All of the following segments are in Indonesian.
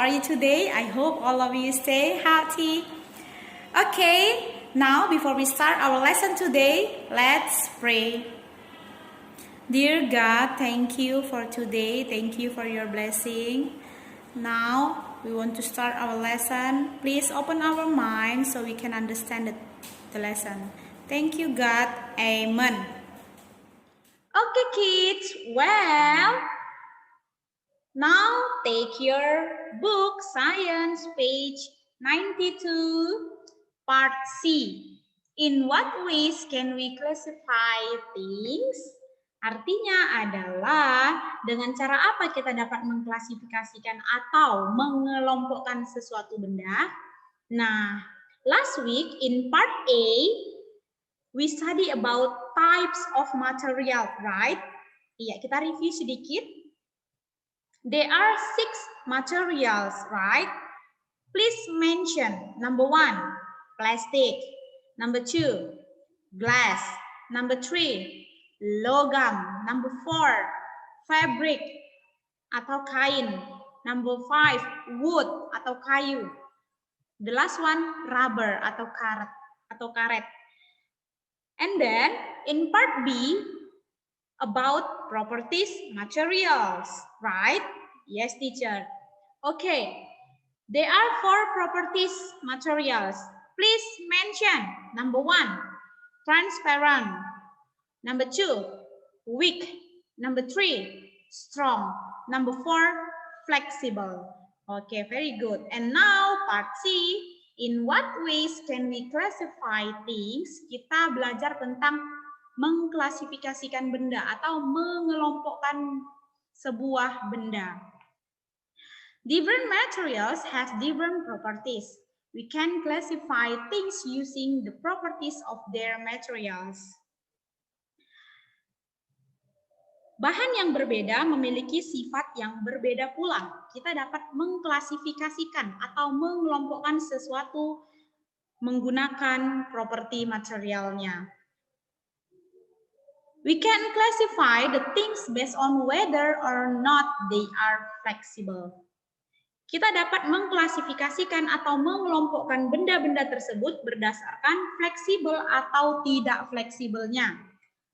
are you today? I hope all of you stay healthy. Okay, now before we start our lesson today, let's pray. Dear God, thank you for today. Thank you for your blessing. Now we want to start our lesson. Please open our mind so we can understand the lesson. Thank you, God. Amen. Okay, kids. Well, now take your book, Science, page 92, part C. In what ways can we classify things? Artinya adalah dengan cara apa kita dapat mengklasifikasikan atau mengelompokkan sesuatu benda. Nah, last week in part A, we study about types of material, right? Iya, kita review sedikit. There are 6 materials, right? Please mention number 1, plastic. Number 2, glass. Number 3, logam. Number 4, fabric atau kain. Number 5, wood atau kayu. The last one, rubber atau karet. And then in part B, about properties, materials, right? Yes, teacher. Okay, there are 4 properties, materials. Please mention. Number 1, transparent. Number 2, weak. Number 3, strong. Number 4, flexible. Okay, very good. And now part C, in what ways can we classify things? Kita belajar tentang mengklasifikasikan benda atau mengelompokkan sebuah benda. Different materials have different properties. We can classify things using the properties of their materials. Bahan yang berbeda memiliki sifat yang berbeda pula. Kita dapat mengklasifikasikan atau mengelompokkan sesuatu menggunakan properti materialnya. We can classify the things based on whether or not they are flexible. Kita dapat mengklasifikasikan atau mengelompokkan benda-benda tersebut berdasarkan fleksibel atau tidak fleksibelnya.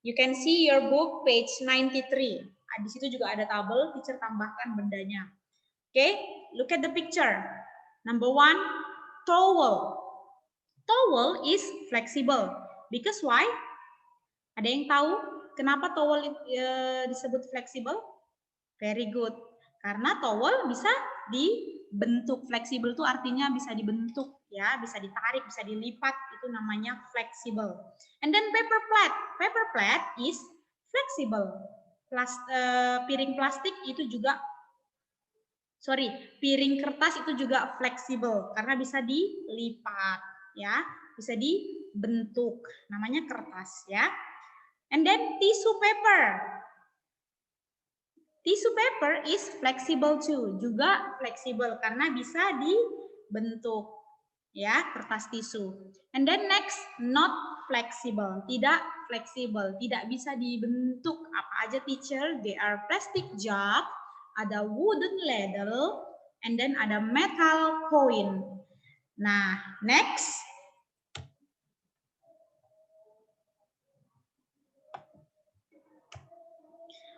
You can see your book page 93. Di situ juga ada tabel, teacher tambahkan bendanya. Okay, look at the picture. Number 1, towel. Towel is flexible. Because why? Ada yang tahu kenapa towel disebut fleksibel? Very good. Karena towel bisa dibentuk. Fleksibel itu artinya bisa dibentuk, ya, bisa ditarik, bisa dilipat. Itu namanya fleksibel. And then paper plate. Paper plate is flexible. Piring plastik itu juga, piring kertas itu juga fleksibel karena bisa dilipat, ya, bisa dibentuk. Namanya kertas, ya. And then tissue paper. Tissue paper is flexible too, juga fleksibel karena bisa dibentuk, ya, kertas tisu. And then next, not flexible, tidak fleksibel, tidak bisa dibentuk. Apa aja, teacher? They are plastic jug, ada wooden ladle, and then ada metal coin. Nah, next.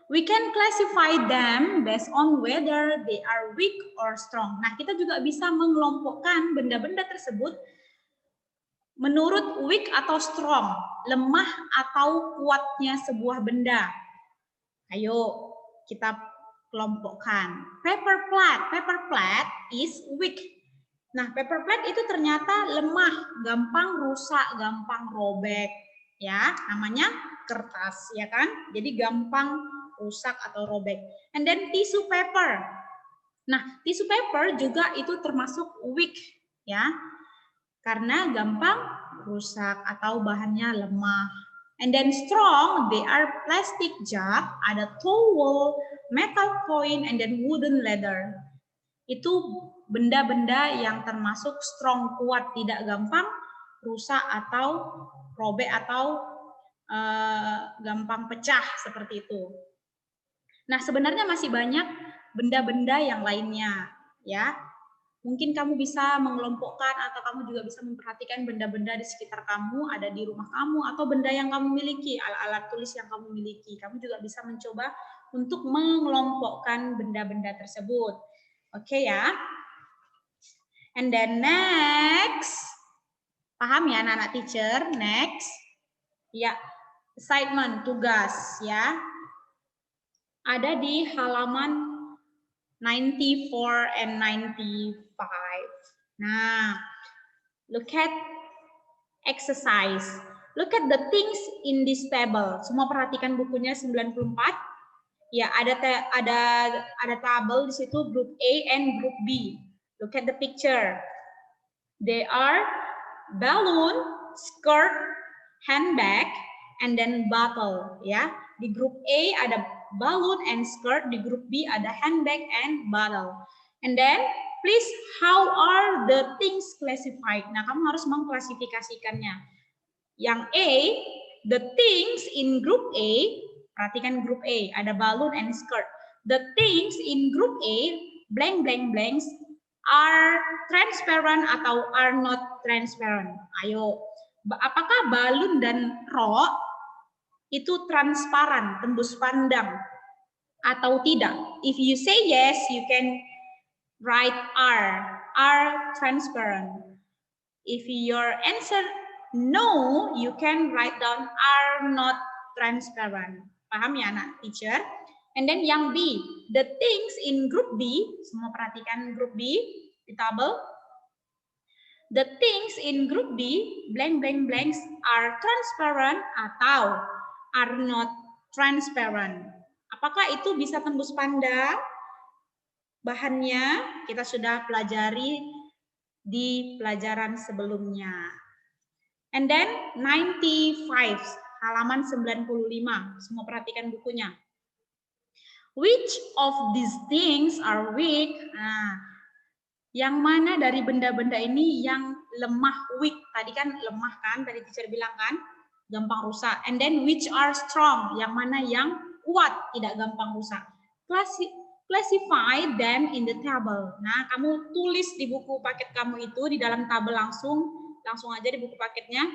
We can classify them based on whether they are weak or strong. Nah, kita juga bisa mengelompokkan benda-benda tersebut menurut weak atau strong, lemah atau kuatnya sebuah benda. Ayo, kita kelompokkan. Paper plate is weak. Nah, paper plate itu ternyata lemah, gampang rusak, gampang robek, ya, namanya kertas, ya kan? Jadi gampang rusak atau robek. And then tissue paper. Nah, tissue paper juga itu termasuk weak, ya. Karena gampang rusak atau bahannya lemah. And then strong, they are plastic jug, ada towel, metal coin, and then wooden ladle. Itu benda-benda yang termasuk strong, kuat, tidak gampang rusak atau robek atau gampang pecah seperti itu. Nah, sebenarnya masih banyak benda-benda yang lainnya, ya. Mungkin kamu bisa mengelompokkan atau kamu juga bisa memperhatikan benda-benda di sekitar kamu, ada di rumah kamu, atau benda yang kamu miliki, alat-alat tulis yang kamu miliki. Kamu juga bisa mencoba untuk mengelompokkan benda-benda tersebut. Oke ya. And then next, paham ya anak-anak teacher? Next, ya, assignment, tugas ya. Ada di halaman 94 and 95. Nah, look at exercise. Look at the things in this table. Semua perhatikan bukunya 94. Ya, ada tabel di situ group A and group B. Look at the picture. They are balloon, skirt, handbag, and then bottle. Ya, di grup A ada balloon and skirt, di grup B ada handbag and bottle. And then, please, how are the things classified? Nah, kamu harus mengklasifikasikannya. Yang A, the things in group A, perhatikan grup A, ada balloon and skirt. The things in group A, blank, blank, blanks, are transparent atau are not transparent? Ayo, apakah balon dan rok itu transparan, tembus pandang, atau tidak? If you say yes, you can write are transparent. If your answer no, you can write down are not transparent. Paham ya anak teacher? And then yang B, the things in group B, semua perhatikan group B di tabel. The things in group B, blank, blank, blanks, are transparent atau are not transparent. Apakah itu bisa tembus pandang? Bahannya kita sudah pelajari di pelajaran sebelumnya. And then 95, halaman 95. Semua perhatikan bukunya. Which of these things are weak? Nah, yang mana dari benda-benda ini yang lemah, weak? Tadi kan lemah kan, tadi teacher bilang kan, gampang rusak. And then which are strong? Yang mana yang kuat, tidak gampang rusak. Classify them in the table. Nah, kamu tulis di buku paket kamu itu, di dalam tabel langsung aja di buku paketnya.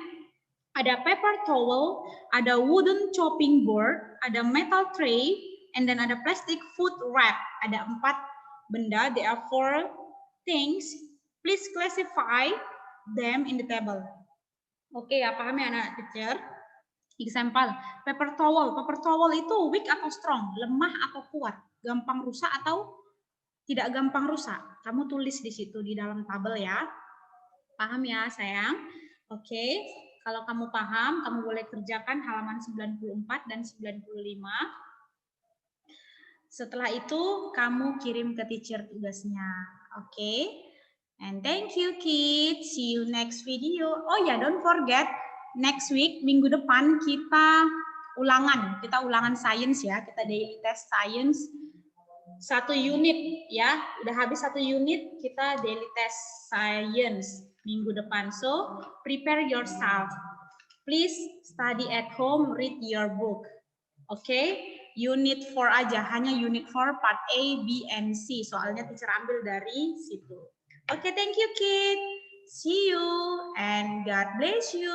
Ada paper towel, ada wooden chopping board, ada metal tray, and then ada plastic food wrap. Ada 4 benda, there are 4 things. Please classify them in the table. Oke ya, paham ya anak teacher? Example, paper towel. Paper towel itu weak atau strong? Lemah atau kuat? Gampang rusak atau tidak gampang rusak? Kamu tulis di situ di dalam tabel ya. Paham ya sayang? Oke, kalau kamu paham, kamu boleh kerjakan halaman 94 dan 95. Setelah itu, kamu kirim ke teacher tugasnya. Oke? And thank you kids. See you next video. Oh ya, don't forget, next week, minggu depan, kita ulangan. Kita ulangan science ya. Kita daily test science. 1 unit ya. Udah habis 1 unit, kita daily test science minggu depan. So, prepare yourself. Please study at home, read your book. Oke, unit 4 aja, hanya unit 4 part A, B, and C. Soalnya teacher ambil dari situ. Oke, thank you kid. See you and God bless you.